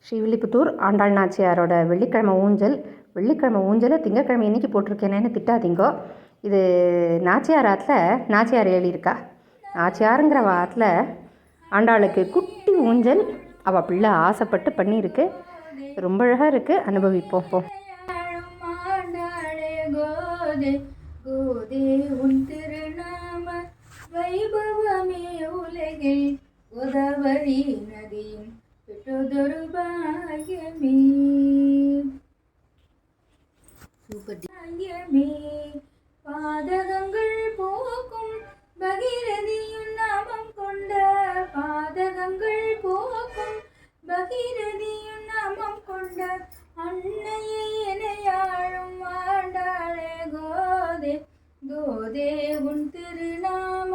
ஸ்ரீவில்லிபுத்தூர் ஆண்டாள் நாச்சியாரோட வெள்ளிக்கிழமை ஊஞ்சலை திங்கக்கிழமை இன்றைக்கி போட்டிருக்கேனேன்னு திட்டாதீங்கோ. இது நாச்சியார் ஆற்றுல நாச்சியார் எழுதியிருக்கா. நாச்சியாருங்கிற ஆற்றுல ஆண்டாளுக்கு குட்டி ஊஞ்சல் அவள் பிள்ளை ஆசைப்பட்டு பண்ணியிருக்கு. ரொம்ப அழகாக இருக்குது, அனுபவிப்போம். வைபவமே உலகில் உதவரி நதியும் பெற்றதொரு பாகியமே பாகியமே பாதகங்கள் போக்கும் பகீரதியும் நாமம் கொண்ட பாதகங்கள் போக்கும் பகீரதியும் நாமம் கொண்ட அன்னையை இணையாழும் ஆண்டாளே கோதே கோதே உன் திருநாம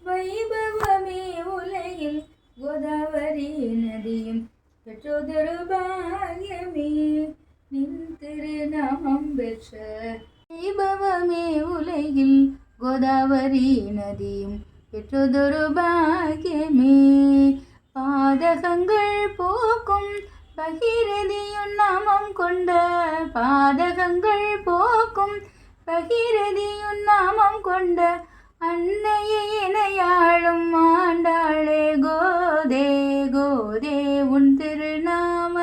வைபவமே உலகில் கோதாவரி நதியும் பெற்றதொரு பாகியமே நின் திருநாமம் பெற்ற வைபவமே உலகில் கோதாவரி நதியும் பெற்றதொரு பாகியமே பாதகங்கள் போக்கும் பகீரதியும் நாமம் கொண்ட பாதகங்கள் போக்கும் பகீரதியும் நாமம் கொண்ட அன்னையை இணையாளும் ஆண்டாளே கோதே கோதே உன் திருநாம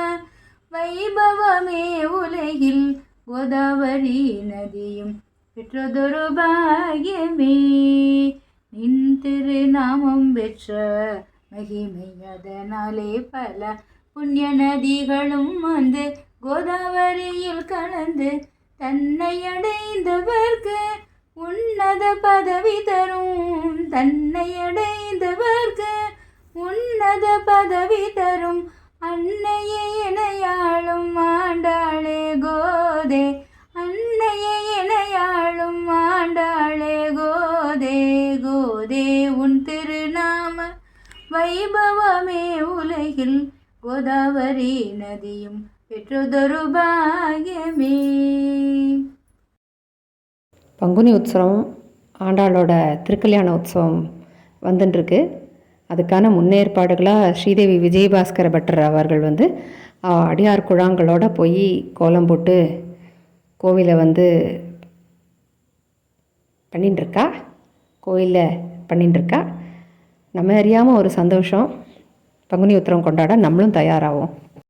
வைபவமே உலகில் கோதாவரி நதியும் பெற்றதொரு பாகியமே நின் திருநாமம் பெற்ற மகிமை அதனாலே பல புண்ணிய நதிகளும் வந்து கோதாவரியில் கலந்து தன்னை அடைந்தவர்க்கு உன்னத பதவி தரும் தன்னை அடைந்தவர்க்கு உன்னத பதவி தரும் அன்னையை இணையாளும் ஆண்டாளே கோதே அன்னையை இணையாளும் ஆண்டாளே கோதே கோதே உன் திருநாம வைபவமே உலகில் கோதாவரி நதியும் பெற்றதொரு பாகியமே. பங்குனி உற்சவம், ஆண்டாளோட திருக்கல்யாண உற்சவம் வந்துட்டுருக்கு. அதுக்கான முன்னேற்பாடுகளாக ஸ்ரீதேவி விஜயபாஸ்கர பட்டர் அவர்கள் அடியார் குழாங்களோட போய் கோலம் போட்டு கோவிலை பண்ணிட்டுருக்கா. கோயிலில் பண்ணிட்டுருக்கா. நம்ம அறியாமல் ஒரு சந்தோஷம். பங்குனி உத்திரம் கொண்டாட நம்மளும் தயாராகும்.